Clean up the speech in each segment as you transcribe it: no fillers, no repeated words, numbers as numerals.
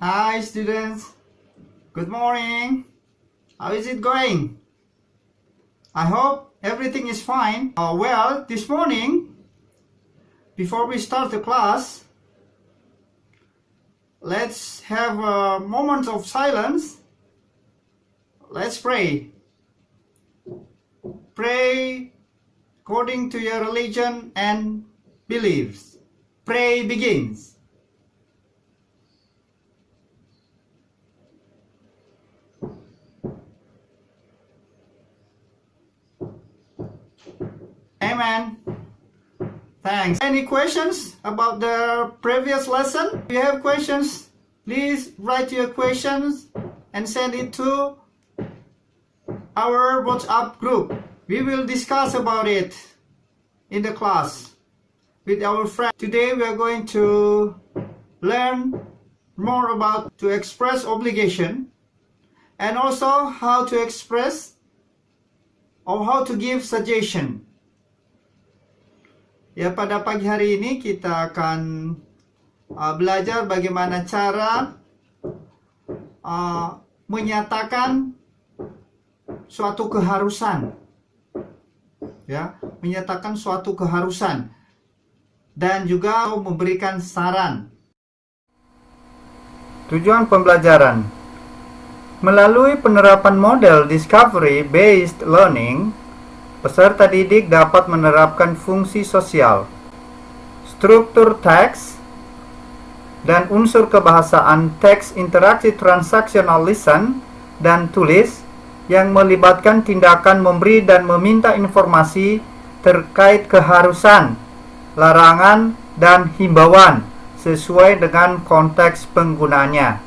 Hi students, good morning. How is it going? I hope everything is fine. Well, this morning, before we start the class, let's have a moment of silence. Let's pray. Pray according to your religion and beliefs. Pray begins. Amen. Thanks. Any questions about the previous lesson? If you have questions, please write your questions and send it to our WhatsApp group. We will discuss about it in the class with our friends. Today we are going to learn more about to express obligation and also how to express or how to give suggestion. Ya, pada pagi hari ini kita akan belajar bagaimana cara menyatakan suatu keharusan. Ya, menyatakan suatu keharusan dan juga memberikan saran. Tujuan pembelajaran. Melalui penerapan model discovery-based learning, peserta didik dapat menerapkan fungsi sosial, struktur teks, dan unsur kebahasaan teks interaksi transaksional lisan dan tulis yang melibatkan tindakan memberi dan meminta informasi terkait keharusan, larangan, dan himbauan sesuai dengan konteks penggunaannya.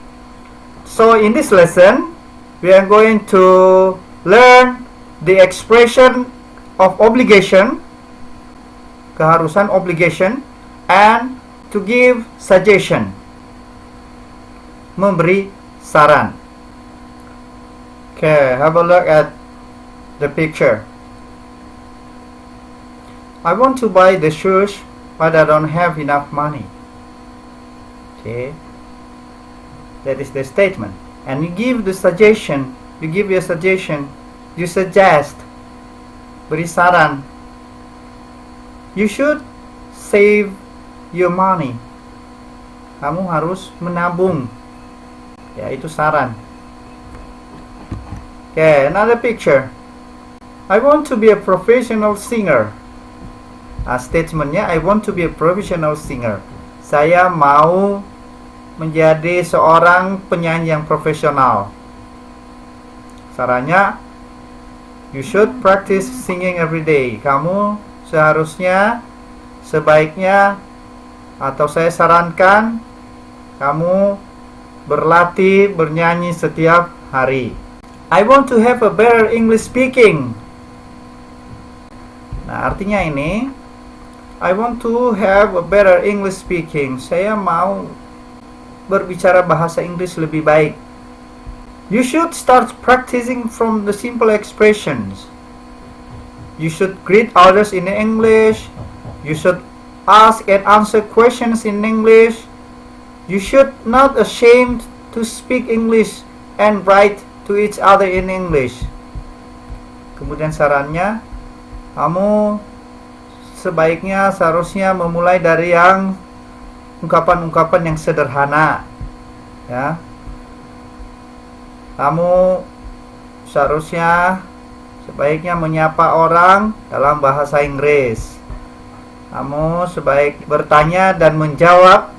So in this lesson, we are going to learn the expression of obligation, keharusan obligation, and to give suggestion, memberi saran. Okay, have a look at the picture. I want to buy the shoes, but I don't have enough money. Okay, that is the statement. And you give the suggestion, you give your suggestion, you suggest, beri saran. You should save your money. Kamu harus menabung. Ya, itu saran. Okay, another picture. I want to be a professional singer. Statementnya, I want to be a professional singer. Saya mau menjadi seorang penyanyi yang profesional. Sarannya, you should practice singing every day. Kamu seharusnya, sebaiknya, atau saya sarankan, kamu berlatih bernyanyi setiap hari. I want to have a better English speaking. Nah, artinya ini, I want to have a better English speaking. Saya mau berbicara bahasa Inggris lebih baik. You should start practicing from the simple expressions. You should greet others in English. You should ask and answer questions in English. You should not ashamed to speak English and write to each other in English. Kemudian sarannya, kamu sebaiknya seharusnya memulai dari yang ungkapan-ungkapan yang sederhana. Ya. Kamu seharusnya sebaiknya menyapa orang dalam bahasa Inggris. Kamu sebaik bertanya dan menjawab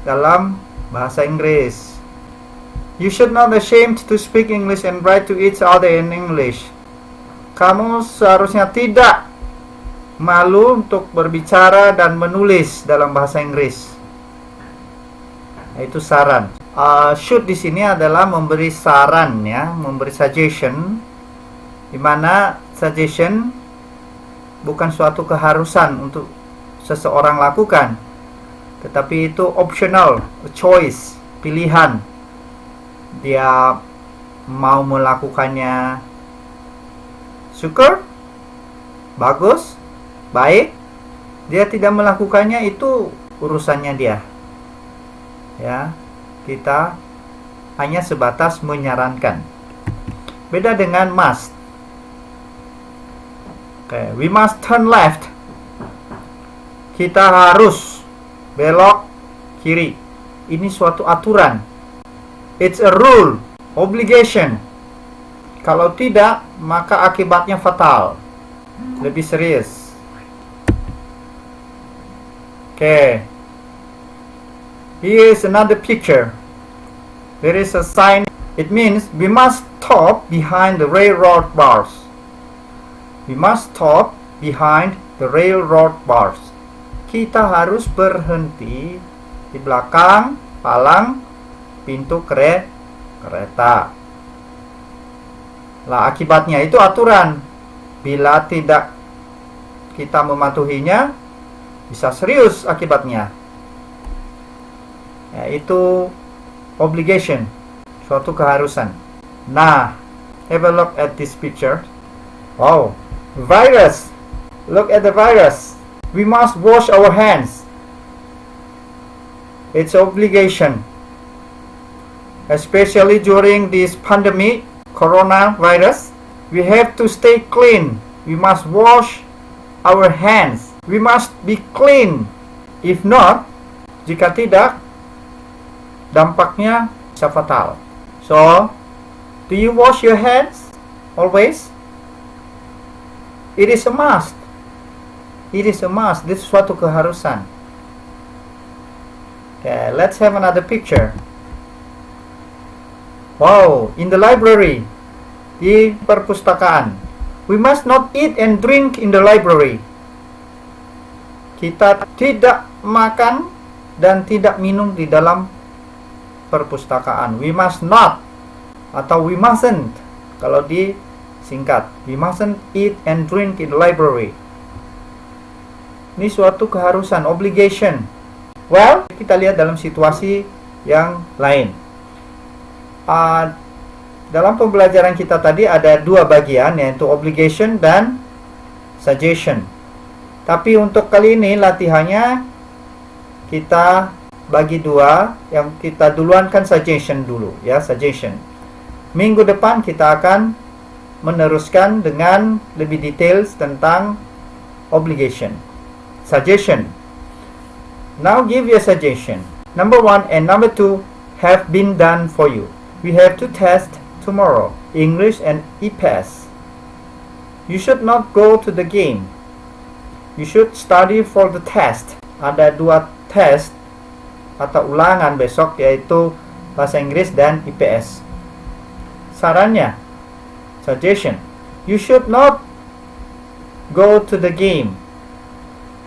dalam bahasa Inggris. You should not ashamed to speak English and write to each other in English. Kamu seharusnya tidak malu untuk berbicara dan menulis dalam bahasa Inggris. Itu saran. Should di sini adalah memberi saran, ya, memberi suggestion, di mana suggestion bukan suatu keharusan untuk seseorang lakukan, tetapi itu optional, a choice, pilihan. Dia mau melakukannya syukur, bagus, baik. Dia tidak melakukannya, itu urusannya dia. Ya. kita hanya sebatas menyarankan. Beda dengan must. Okay, we must turn left. Kita harus belok kiri. Ini suatu aturan. It's a rule, obligation. Kalau tidak, maka akibatnya fatal. Lebih serius. Okay. Here is another picture. There is a sign. It means we must stop behind the railroad bars. We must stop behind the railroad bars. Kita harus berhenti di belakang palang pintu kereta. Lah, akibatnya itu aturan. Bila tidak kita mematuhinya, bisa serius akibatnya. Yaitu obligation, suatu keharusan. Nah, have a look at this picture. Wow, virus. Look at the virus. We must wash our hands. It's obligation. Especially during this pandemic, coronavirus, we have to stay clean. We must wash our hands. We must be clean. If not, jika tidak, dampaknya bisa fatal. So, do you wash your hands always? It is a must. It is a must. This is suatu keharusan. Okay, let's have another picture. Wow, in the library, di perpustakaan. We must not eat and drink in the library. Kita tidak makan dan tidak minum di dalam perpustakaan. We must not, atau we mustn't kalau disingkat. We mustn't eat and drink in the library. Ini suatu keharusan, obligation. Well, kita lihat dalam situasi yang lain. Dalam pembelajaran kita tadi ada dua bagian, yaitu obligation dan suggestion. Tapi untuk kali ini latihannya kita bagi dua. Yang kita duluankan suggestion dulu, ya, suggestion. Minggu depan kita akan meneruskan dengan lebih details tentang obligation. Suggestion. Now give your suggestion. Number 1 and number 2 have been done for you. We have to test tomorrow, English and EPS. You should not go to the game. You should study for the test. Ada dua test atau ulangan besok, yaitu bahasa Inggris dan IPS. Sarannya, suggestion, you should not go to the game.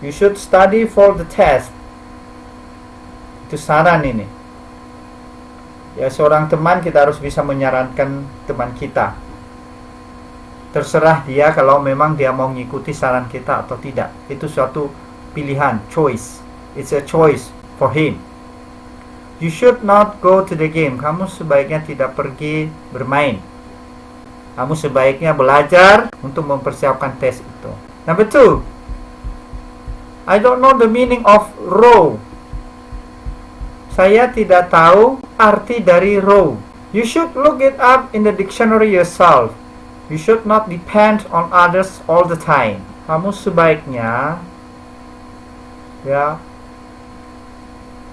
You should study for the test. Itu saran ini. Ya, seorang teman kita harus bisa menyarankan teman kita. Terserah dia kalau memang dia mau mengikuti saran kita atau tidak. Itu suatu pilihan, choice. It's a choice for him. You should not go to the game. Kamu sebaiknya tidak pergi bermain. Kamu sebaiknya belajar untuk mempersiapkan tes itu. Number 2. I don't know the meaning of row. Saya tidak tahu arti dari row. You should look it up in the dictionary yourself. You should not depend on others all the time. Kamu sebaiknya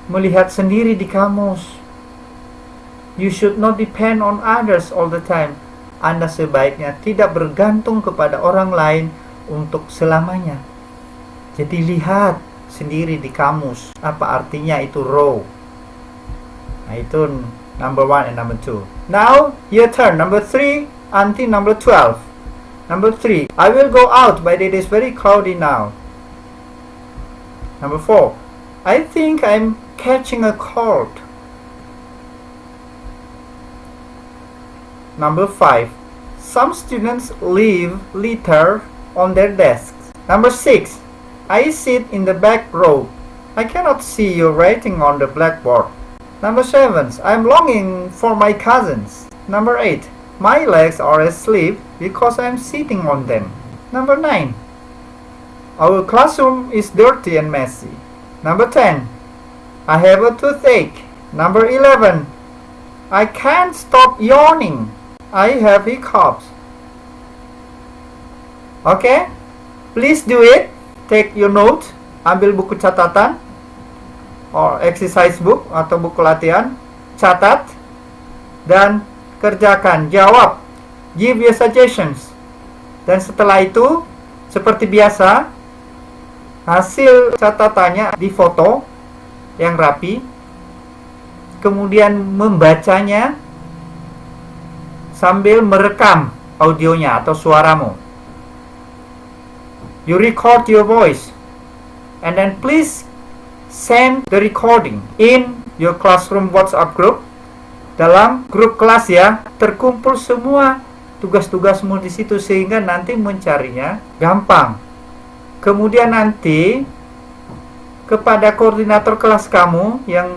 melihat sendiri di kamus. You should not depend on others all the time. Anda sebaiknya tidak bergantung kepada orang lain untuk selamanya. Jadi lihat sendiri di kamus apa artinya itu row. Nah, itu number 1 and number 2. Now your turn, number 3 until number 12. Number 3, I will go out but it is very cloudy now. Number 4, I think I'm catching a cold. Number 5, some students leave litter on their desks. Number 6, I sit in the back row. I cannot see your writing on the blackboard. Number 7, I'm longing for my cousins. Number 8, my legs are asleep because I'm sitting on them. Number 9, our classroom is dirty and messy. Number 10, I have a toothache. Number 11. I can't stop yawning. I have hiccups. Okay? Please do it. Take your note. Ambil buku catatan or exercise book atau buku latihan. Catat dan kerjakan. Jawab. Give your suggestions. Dan setelah itu, seperti biasa, hasil catatannya difoto yang rapi, kemudian membacanya sambil merekam audionya atau suaramu. You record your voice and then please send the recording in your classroom WhatsApp group. Dalam grup kelas ya, terkumpul semua tugas-tugasmu di situ sehingga nanti mencarinya gampang. Kemudian nanti kepada koordinator kelas kamu yang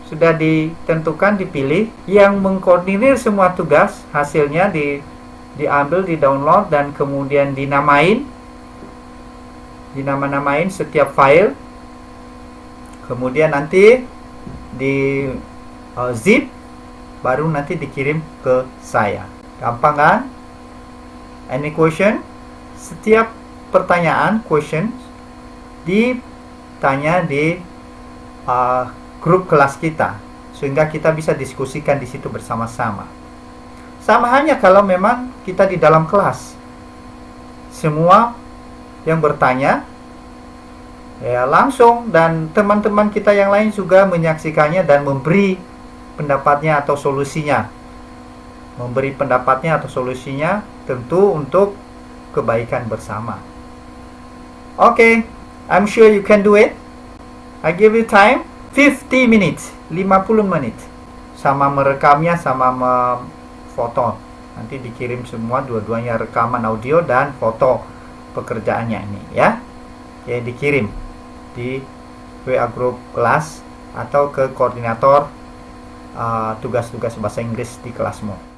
sudah ditentukan, dipilih, yang mengkoordinir semua tugas, hasilnya diambil, di-download dan kemudian dinamain setiap file. Kemudian nanti di zip, baru nanti dikirim ke saya. Gampang kan? Any question? Setiap pertanyaan, question, ditanya di grup kelas kita, sehingga kita bisa diskusikan di situ bersama-sama. Sama halnya kalau memang kita di dalam kelas, semua yang bertanya ya langsung, dan teman-teman kita yang lain juga menyaksikannya dan memberi pendapatnya atau solusinya. Tentu untuk kebaikan bersama. Okay, I'm sure you can do it. I give you time 50 minutes, 50 menit. Sama merekamnya, sama memfoto. Nanti dikirim semua, dua-duanya rekaman audio dan foto pekerjaannya ini ya. Ya, dikirim di WA group kelas atau ke koordinator tugas-tugas bahasa Inggris di kelasmu.